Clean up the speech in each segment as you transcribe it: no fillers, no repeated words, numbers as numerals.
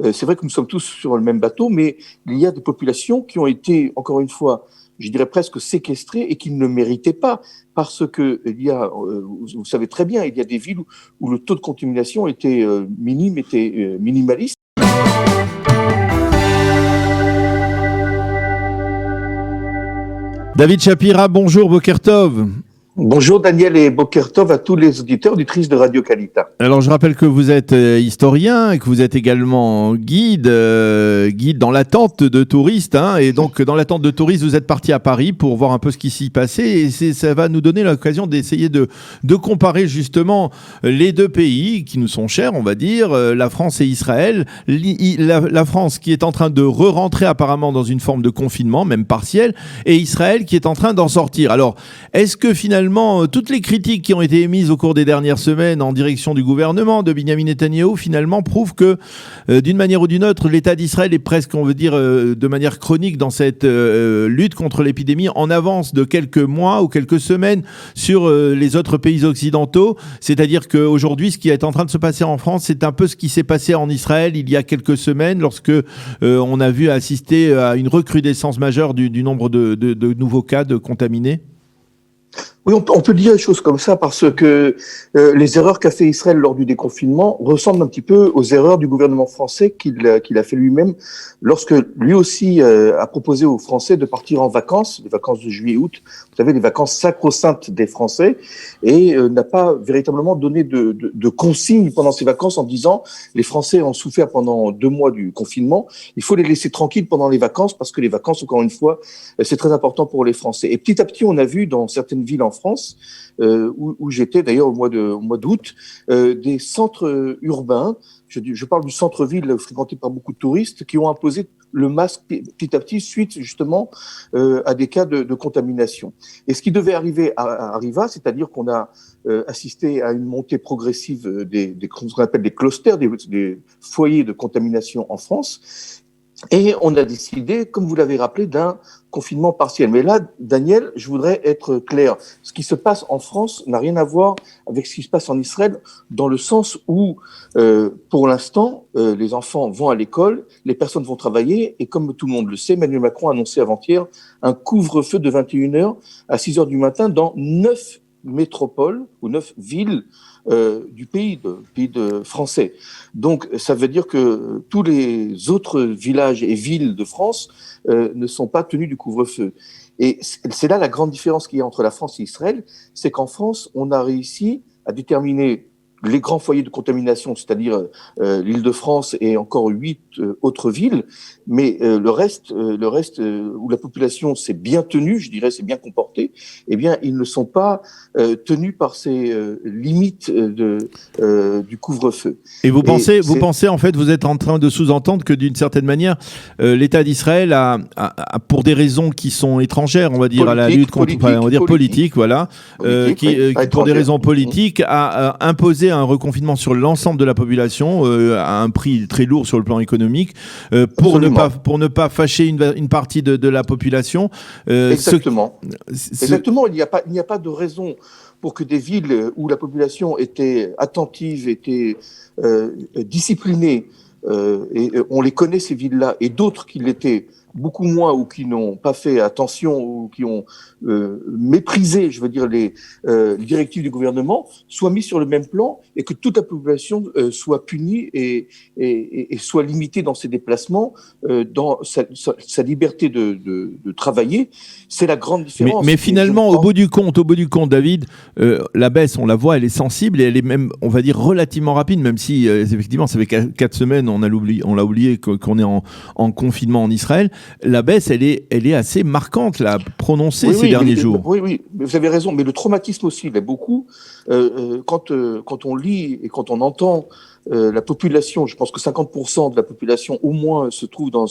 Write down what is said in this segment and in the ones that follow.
C'est vrai que nous sommes tous sur le même bateau, mais il y a des populations qui ont été, encore une fois, je dirais presque séquestrées et qui ne le méritaient pas, parce que il y a, vous savez très bien, il y a des villes où le taux de contamination était minime, était minimaliste. David Shapira, bonjour, Boker Tov. Bonjour Daniel et Boker Tov à tous les auditeurs, auditrices de Radio Kalita. Alors je rappelle que vous êtes historien et que vous êtes également guide, guide dans l'attente de touristes. Et donc dans l'attente de touristes, vous êtes parti à Paris pour voir un peu ce qui s'y passait. Et ça va nous donner l'occasion d'essayer de comparer justement les deux pays qui nous sont chers, on va dire, la France et Israël. La France qui est en train de re-rentrer apparemment dans une forme de confinement, même partiel, et Israël qui est en train d'en sortir. Alors, est-ce que finalement, toutes les critiques qui ont été émises au cours des dernières semaines en direction du gouvernement de Benyamin Netanyahou, finalement, prouvent que, d'une manière ou d'une autre, l'État d'Israël est presque, on veut dire, de manière chronique dans cette lutte contre l'épidémie, en avance de quelques mois ou quelques semaines sur les autres pays occidentaux. C'est-à-dire qu'aujourd'hui, ce qui est en train de se passer en France, c'est un peu ce qui s'est passé en Israël il y a quelques semaines, lorsque on a vu assister à une recrudescence majeure du nombre de nouveaux cas de contaminés. Oui, on peut dire des choses comme ça parce que les erreurs qu'a fait Israël lors du déconfinement ressemblent un petit peu aux erreurs du gouvernement français qu'il a fait lui-même lorsque lui aussi a proposé aux Français de partir en vacances, les vacances de juillet-août, vous savez, les vacances sacro-saintes des Français, et n'a pas véritablement donné de consignes pendant ces vacances en disant les Français ont souffert pendant 2 mois du confinement, il faut les laisser tranquilles pendant les vacances parce que les vacances, encore une fois, c'est très important pour les Français. Et petit à petit, on a vu dans certaines villes en France, où j'étais d'ailleurs au mois d'août, des centres urbains, je parle du centre-ville fréquenté par beaucoup de touristes, qui ont imposé le masque petit à petit suite justement à des cas de contamination. Et ce qui devait arriver arriva, c'est-à-dire qu'on a assisté à une montée progressive ce qu'on appelle des clusters, des foyers de contamination en France. Et on a décidé, comme vous l'avez rappelé, d'un confinement partiel. Mais là, Daniel, je voudrais être clair. Ce qui se passe en France n'a rien à voir avec ce qui se passe en Israël, dans le sens où, pour l'instant, les enfants vont à l'école, les personnes vont travailler, et comme tout le monde le sait, Emmanuel Macron a annoncé avant-hier un couvre-feu de 21h à 6h du matin dans 9 métropoles ou 9 villes du pays de français. Donc, ça veut dire que tous les autres villages et villes de France ne sont pas tenus du couvre-feu. Et c'est là la grande différence qu'il y a entre la France et Israël, c'est qu'en France, on a réussi à déterminer les grands foyers de contamination, c'est-à-dire l'Île-de-France et encore 8 autres villes, mais le reste où la population s'est bien tenue, je dirais, s'est bien comportée, eh bien, ils ne sont pas tenus par ces limites du couvre-feu. Et vous pensez en fait, vous êtes en train de sous-entendre que d'une certaine manière, l'État d'Israël a, pour des raisons qui sont étrangères, on va dire, à la lutte contre, on va dire politique, voilà, qui pour des raisons politiques, a imposé un reconfinement sur l'ensemble de la population à un prix très lourd sur le plan économique pour ne pas fâcher une partie de la population. Exactement. Exactement. Il n'y a pas de raison pour que des villes où la population était attentive, était disciplinée, et on les connaît ces villes-là, et d'autres qui l'étaient beaucoup moins ou qui n'ont pas fait attention ou qui ont méprisé, je veux dire, les directives du gouvernement, soient mis sur le même plan et que toute la population soit punie et soit limitée dans ses déplacements, dans sa liberté de travailler. C'est la grande différence. Mais finalement, au bout du compte, David, la baisse, on la voit, elle est sensible et elle est même, on va dire, relativement rapide, même si effectivement, ça fait 4 semaines, on l'a oublié qu'on est en confinement en Israël. La baisse, elle est assez marquante, là, prononcée ces derniers jours. Oui, vous avez raison, mais le traumatisme aussi, il est beaucoup. Quand on lit et quand on entend la population, je pense que 50% de la population au moins se trouve dans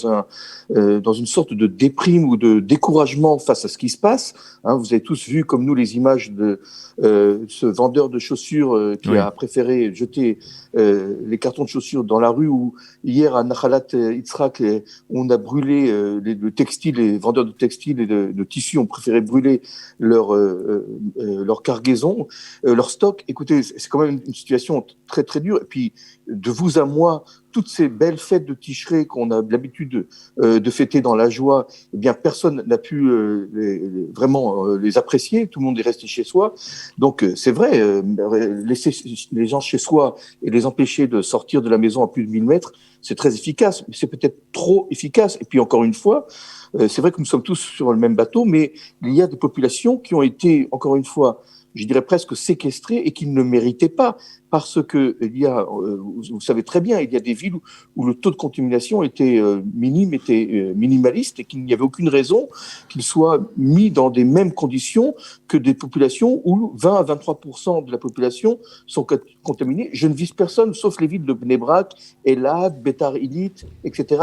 une sorte de déprime ou de découragement face à ce qui se passe. Vous avez tous vu, comme nous, les images de ce vendeur de chaussures qui a préféré jeter les cartons de chaussures dans la rue, ou hier à Nahalat Yitzhak, on a brûlé le textile, les vendeurs de textiles et de tissus ont préféré brûler leur cargaison, leur stock. Écoutez, c'est quand même une situation très très dure. Et puis de vous à moi, toutes ces belles fêtes de Tishré qu'on a l'habitude de fêter dans la joie, eh bien, personne n'a pu vraiment les apprécier. Tout le monde est resté chez soi. Donc, c'est vrai, laisser les gens chez soi et les empêcher de sortir de la maison à plus de 1000 mètres, c'est très efficace. Mais c'est peut-être trop efficace. Et puis, encore une fois, c'est vrai que nous sommes tous sur le même bateau, mais il y a des populations qui ont été, encore une fois, je dirais presque séquestrées et qui ne le méritaient pas, parce que il y a, vous savez très bien, il y a des villes où le taux de contamination était minime, était minimaliste, et qu'il n'y avait aucune raison qu'il soit mis dans des mêmes conditions que des populations où 20 à 23% de la population sont contaminées. Je ne vise personne, sauf les villes de Bnei Brak, Elad, Betar Illit, etc.,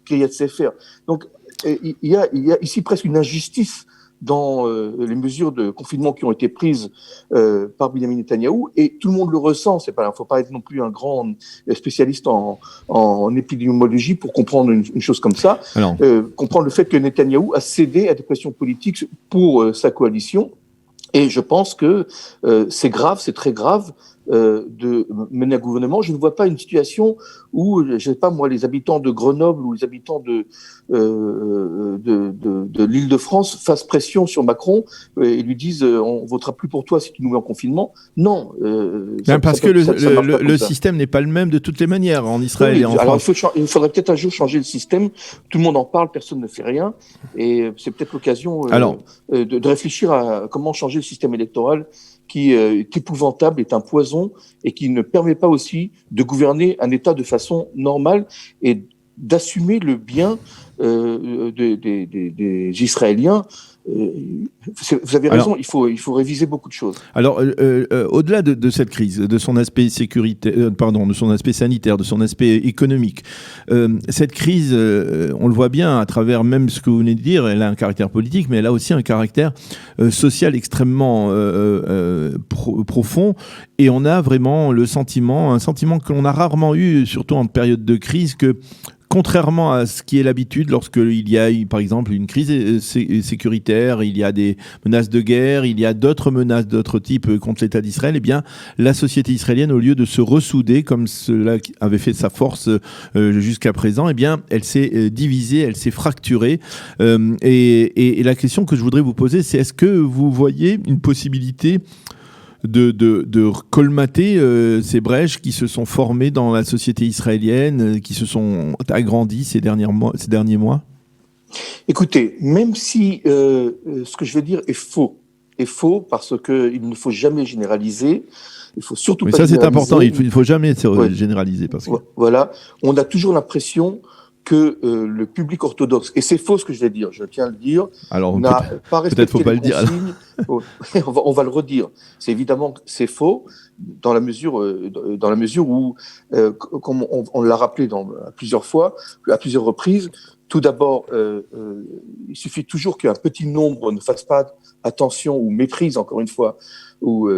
Kiryat Sefer. Donc, il y a ici presque une injustice dans les mesures de confinement qui ont été prises par Benjamin Netanyahou, et tout le monde le ressent. C'est pas, faut pas être non plus un grand spécialiste en épidémiologie pour comprendre une chose comme ça. Comprendre le fait que Netanyahou a cédé à des pressions politiques pour sa coalition. Et je pense que c'est grave, c'est très grave de mener un gouvernement. Je ne vois pas une situation où, je sais pas moi, les habitants de Grenoble ou les habitants de l'Île-de-France fassent pression sur Macron et lui disent on votera plus pour toi si tu nous mets en confinement. Non. Parce que le système n'est pas le même de toutes les manières en Israël et en France. Alors il faudrait peut-être un jour changer le système. Tout le monde en parle, personne ne fait rien. Et c'est peut-être l'occasion de réfléchir à comment changer le système électoral qui est épouvantable, est un poison et qui ne permet pas aussi de gouverner un État de façon normale et d'assumer le bien des Israéliens. Vous avez raison, il faut réviser beaucoup de choses. Alors, au-delà de cette crise, de son aspect de son aspect sanitaire, de son aspect économique, cette crise, on le voit bien à travers même ce que vous venez de dire, elle a un caractère politique, mais elle a aussi un caractère social extrêmement profond. Et on a vraiment un sentiment que l'on a rarement eu, surtout en période de crise, que contrairement à ce qui est l'habitude, lorsqu'il y a, par exemple, une crise sécuritaire, il y a des menaces de guerre, il y a d'autres menaces d'autres types contre l'État d'Israël, eh bien, la société israélienne, au lieu de se ressouder, comme cela avait fait sa force jusqu'à présent, eh bien, elle s'est divisée, elle s'est fracturée. Et la question que je voudrais vous poser, c'est est-ce que vous voyez une possibilité de colmater ces brèches qui se sont formées dans la société israélienne, qui se sont agrandies ces derniers mois? Écoutez, même si ce que je vais dire est faux parce qu'il ne faut jamais généraliser, il faut surtout mais pas ça généraliser. C'est important, il ne faut jamais généraliser. Parce que... Voilà, on a toujours l'impression que le public orthodoxe, et c'est faux ce que je vais dire, je tiens à le dire, alors, n'a pas respecté les consignes. On va le redire. C'est évidemment c'est faux dans la mesure où, comme on l'a rappelé plusieurs fois, à plusieurs reprises. Tout d'abord, il suffit toujours qu'un petit nombre ne fasse pas attention ou méprise, encore une fois, ou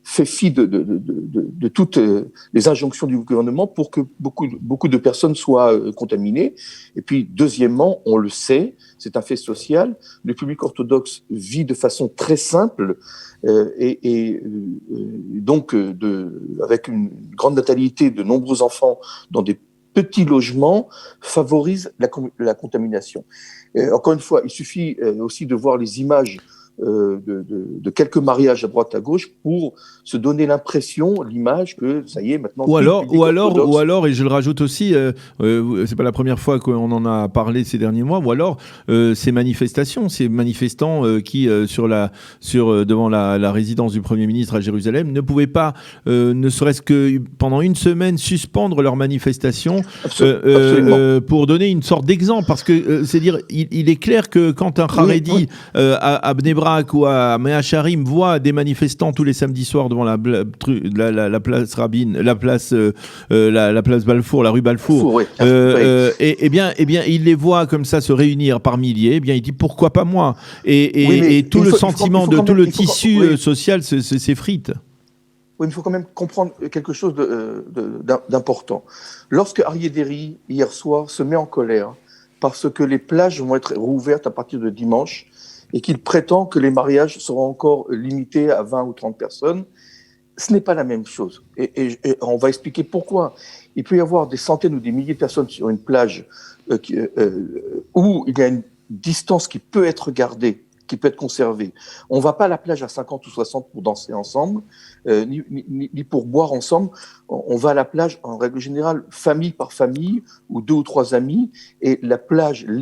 fait fi de toutes les injonctions du gouvernement pour que beaucoup de personnes soient contaminées. Et puis, deuxièmement, on le sait, c'est un fait social, le public orthodoxe vit de façon très simple donc avec une grande natalité de nombreux enfants dans des petits logements favorise la contamination. Encore une fois, il suffit aussi de voir les images de quelques mariages à droite à gauche pour se donner l'image que ça y est maintenant. Ou alors, et je le rajoute aussi, c'est pas la première fois qu'on en a parlé ces derniers mois. Ou alors ces manifestants qui devant la résidence du Premier ministre à Jérusalem ne pouvaient pas, ne serait-ce que pendant une semaine, suspendre leur manifestation pour donner une sorte d'exemple, parce que c'est dire, il est clair que quand un Haredi à Bnei Brak ou à Mea Shearim voit des manifestants tous les samedis soirs devant la place Rabin, la place Balfour, la rue Balfour, et bien il les voit comme ça se réunir par milliers, eh bien il dit pourquoi pas moi, et tout le sentiment de tout le tissu social s'effrite. Oui, mais il faut quand même comprendre quelque chose d'important. Lorsque Aryeh Deri, hier soir, se met en colère parce que les plages vont être rouvertes à partir de dimanche et qu'il prétend que les mariages seront encore limités à 20 ou 30 personnes, ce n'est pas la même chose. Et on va expliquer pourquoi. Il peut y avoir des centaines ou des milliers de personnes sur une plage où il y a une distance qui peut être gardée, qui peut être conservée. On ne va pas à la plage à 50 ou 60 pour danser ensemble, ni pour boire ensemble. On va à la plage, en règle générale, famille par famille, ou 2 ou 3 amis. Et les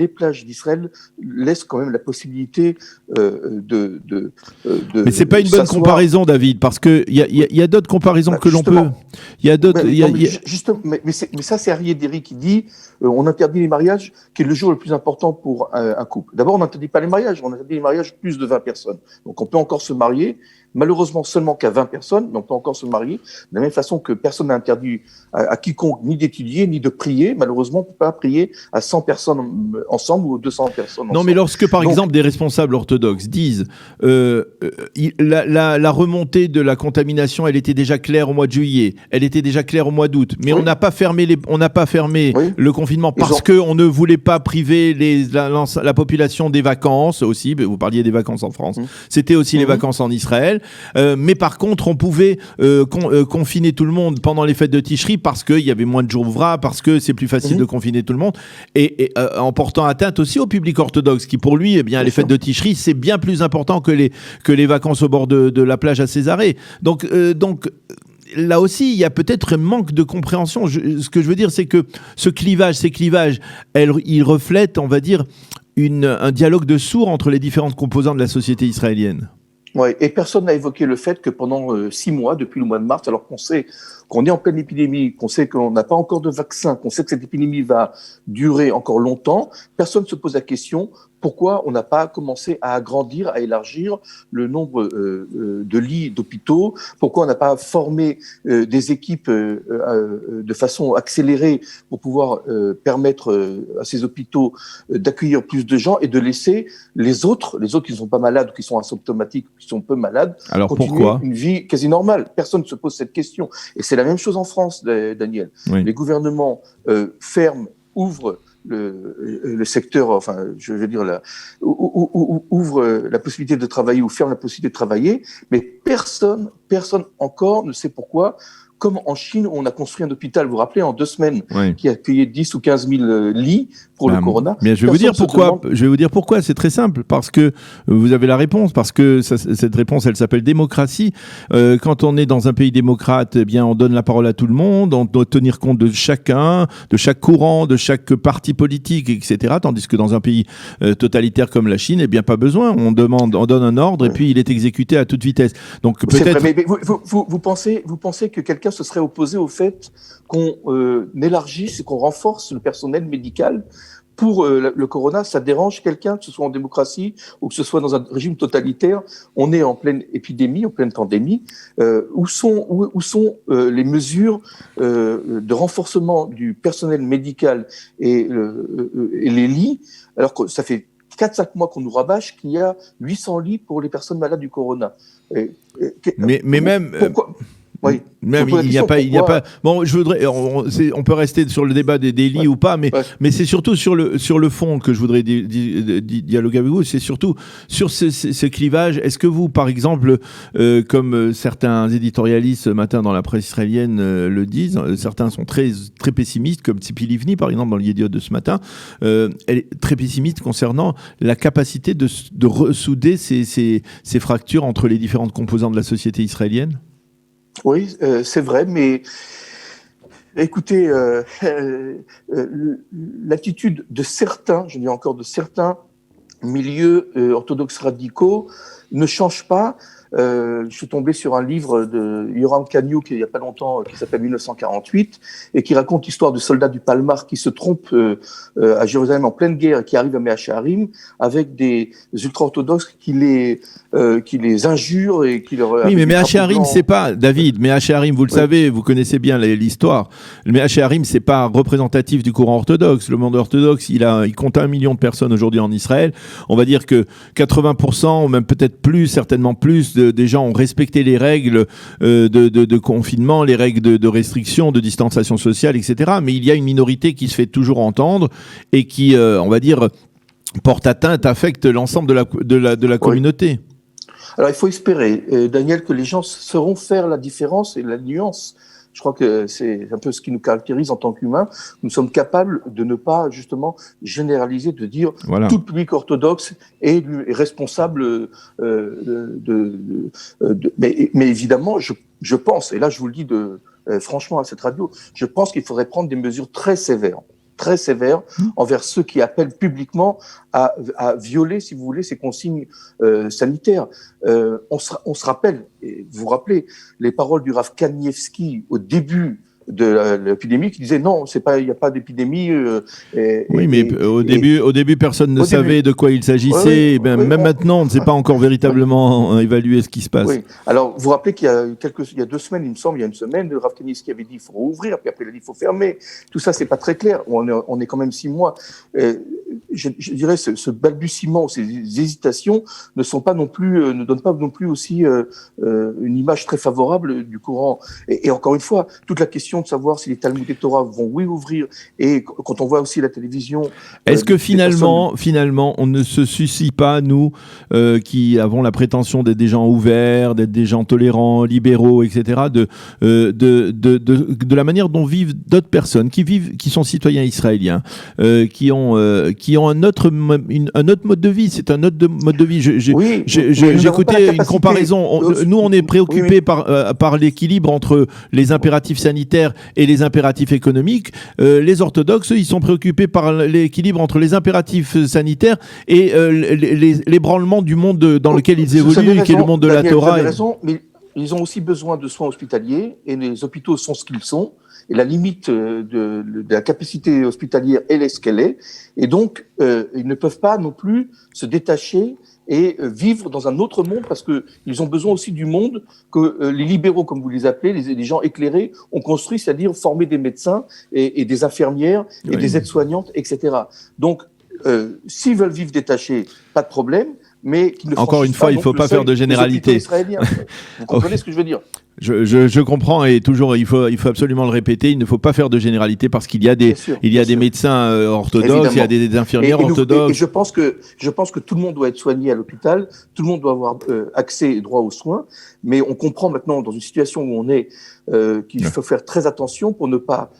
plages d'Israël laissent quand même la possibilité Mais c'est pas une bonne comparaison, David, parce que il y a d'autres comparaisons que l'on peut. Il y a d'autres. Mais ça, c'est Arié Derry qui dit on interdit les mariages, qui est le jour le plus important pour un couple. D'abord, on n'interdit pas les mariages, on interdit les mariages plus de 20 personnes. Donc, on peut encore se marier. Malheureusement, seulement qu'à 20 personnes, mais on peut encore se marier. De la même façon que personne n'a interdit à quiconque ni d'étudier, ni de prier. Malheureusement, on ne peut pas prier à 100 personnes ensemble ou 200 personnes ensemble. Non, mais lorsque, par exemple, des responsables orthodoxes disent la remontée de la contamination, elle était déjà claire au mois de juillet, elle était déjà claire au mois d'août, mais on n'a pas fermé le confinement parce qu'on ne voulait pas priver la population des vacances aussi. Vous parliez des vacances en France. C'était aussi les vacances en Israël. Mais par contre, on pouvait confiner tout le monde pendant les fêtes de Tishri parce qu'il y avait moins de jours ouvrables, parce que c'est plus facile de confiner tout le monde, et en portant atteinte aussi au public orthodoxe qui, pour lui, les fêtes de Tishri, c'est bien plus important que les vacances au bord de la plage à Césarée. Donc là aussi, il y a peut-être un manque de compréhension. Ce que je veux dire, c'est que ces clivages, ils reflètent, on va dire, un dialogue de sourds entre les différentes composantes de la société israélienne. Ouais, et personne n'a évoqué le fait que pendant 6 mois, depuis le mois de mars, alors qu'on sait qu'on est en pleine épidémie, qu'on sait qu'on n'a pas encore de vaccin, qu'on sait que cette épidémie va durer encore longtemps, personne ne se pose la question pourquoi on n'a pas commencé à agrandir, à élargir le nombre de lits d'hôpitaux, pourquoi on n'a pas formé des équipes de façon accélérée pour pouvoir permettre à ces hôpitaux d'accueillir plus de gens et de laisser les autres qui ne sont pas malades ou qui sont asymptomatiques, qui sont peu malades, alors continuer pourquoi une vie quasi normale. Personne ne se pose cette question. Et c'est la même chose en France, Daniel. Oui. Les gouvernements ferment, ouvrent le secteur, enfin, je veux dire, ouvre la possibilité de travailler ou ferme la possibilité de travailler, mais personne encore ne sait pourquoi. Comme en Chine, où on a construit un hôpital, vous vous rappelez, en 2 semaines, qui accueillait 10 ou 15 000 lits pour le corona. Mais je vais vous dire pourquoi. Je vais vous dire pourquoi. C'est très simple. Parce que vous avez la réponse. Parce que cette réponse, elle s'appelle démocratie. Quand on est dans un pays démocrate, eh bien, on donne la parole à tout le monde. On doit tenir compte de chacun, de chaque courant, de chaque parti politique, etc. Tandis que dans un pays totalitaire comme la Chine, eh bien, pas besoin. On donne un ordre et puis il est exécuté à toute vitesse. Donc peut-être. Mais vous pensez que quelqu'un se serait opposé au fait qu'on élargisse et qu'on renforce le personnel médical pour le corona? Ça dérange quelqu'un, que ce soit en démocratie ou que ce soit dans un régime totalitaire? On est en pleine épidémie, en pleine pandémie. Où sont les mesures de renforcement du personnel médical et les lits, alors que ça fait 4-5 mois qu'on nous rabâche qu'il y a 800 lits pour les personnes malades du corona. Mais même... Oui. Même il n'y a pas. Bon, je voudrais. On peut rester sur le débat des lits ou pas, mais c'est surtout sur le fond que je voudrais dialoguer avec vous. C'est surtout sur ce clivage. Est-ce que vous, par exemple, comme certains éditorialistes ce matin dans la presse israélienne le disent, certains sont très très pessimistes, comme Tzipi Livni, par exemple, dans le Yediot de ce matin, elle est très pessimiste concernant la capacité de ressouder ces fractures entre les différentes composantes de la société israélienne. Oui, c'est vrai, mais écoutez, l'attitude de certains, je dis encore de certains milieux orthodoxes radicaux ne change pas. Je suis tombé sur un livre de Yoram Kaniuk il n'y a pas longtemps qui s'appelle 1948 et qui raconte l'histoire du soldat du Palmar qui se trompe à Jérusalem en pleine guerre et qui arrive à Mea Shearim avec des ultra-orthodoxes qui les injurent et qui leur... Oui, mais Mea Shearim, c'est pas, David, Mea Shearim, vous le savez, vous connaissez bien l'histoire. Le Mea Shearim, c'est pas représentatif du courant orthodoxe. Le monde orthodoxe, il compte 1 million de personnes aujourd'hui en Israël. On va dire que 80%, ou même peut-être plus, certainement plus, des gens ont respecté les règles de confinement, les règles de restriction, de distanciation sociale, etc. Mais il y a une minorité qui se fait toujours entendre et qui, on va dire, porte atteinte, affecte l'ensemble de la communauté. Alors, il faut espérer, Daniel, que les gens sauront faire la différence et la nuance. Je crois que c'est un peu ce qui nous caractérise en tant qu'humains. Nous sommes capables de ne pas, justement, généraliser, de dire Voilà. tout le public orthodoxe est responsable mais évidemment, je pense, et là, je vous le dis franchement à cette radio, je pense qu'il faudrait prendre des mesures très sévères envers ceux qui appellent publiquement à violer, si vous voulez, ces consignes sanitaires. On se rappelle, et vous vous rappelez, les paroles du Rav Kanievski au début de l'épidémie, qui disait non, il n'y a pas d'épidémie. Au début, personne ne savait de quoi il s'agissait. Même maintenant, on ne sait pas encore véritablement évaluer ce qui se passe. Oui. Alors, vous vous rappelez qu'il y a 2 semaines, il me semble, il y a une semaine, le Rav Kanievski avait dit il faut rouvrir, puis après il a dit il faut fermer. Tout ça, c'est pas très clair. On est quand même 6 mois. Je dirais ce balbutiement, ces hésitations ne donnent pas non plus aussi une image très favorable du courant. Et encore une fois, toute la question de savoir si les Talmudei Torah vont ouvrir, et quand on voit aussi la télévision. Est-ce que finalement, on ne se soucie pas, nous, qui avons la prétention d'être des gens ouverts, d'être des gens tolérants, libéraux, etc., de la manière dont vivent d'autres personnes qui sont citoyens israéliens, qui ont un autre mode de vie. C'est un autre mode de vie. J'écoutais une comparaison. Nous, on est préoccupés par l'équilibre entre les impératifs sanitaires et les impératifs économiques. Les orthodoxes, ils sont préoccupés par l'équilibre entre les impératifs sanitaires et l'ébranlement du monde dans lequel ils évoluent, qui est le monde de la Torah. Vous avez raison, mais ils ont aussi besoin de soins hospitaliers, et les hôpitaux sont ce qu'ils sont, et la limite de la capacité hospitalière est ce qu'elle est, et donc ils ne peuvent pas non plus se détacher et vivre dans un autre monde, parce que ils ont besoin aussi du monde que les libéraux, comme vous les appelez, les gens éclairés, ont construit, c'est-à-dire former des médecins et des infirmières et des aides-soignantes, etc. Donc, s'ils veulent vivre détachés, pas de problème, mais qu'ils ne Encore une fois, il ne faut pas faire de généralité. Vous comprenez ce que je veux dire ? Je comprends, et toujours il faut absolument le répéter, il ne faut pas faire de généralité, parce qu'il y a des médecins orthodoxes, évidemment. Il y a des infirmières orthodoxes. Et je pense que tout le monde doit être soigné à l'hôpital, tout le monde doit avoir accès et droit aux soins, mais on comprend maintenant, dans une situation où on est, qu'il faut faire très attention pour ne pas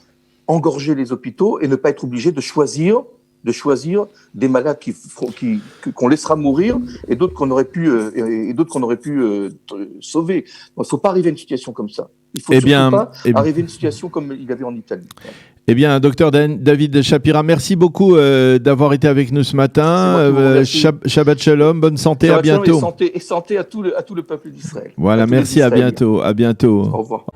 engorger les hôpitaux et ne pas être obligé de choisir des malades qu'on laissera mourir, et d'autres qu'on aurait pu sauver. Il ne faut pas arriver à une situation comme ça. Il faut pas arriver à une situation comme il y avait en Italie. Eh bien, docteur David Shapira, merci beaucoup d'avoir été avec nous ce matin. Shabbat Shalom, bonne santé, à bientôt. Et santé à tout le peuple d'Israël. Voilà, merci, à bientôt. Au revoir.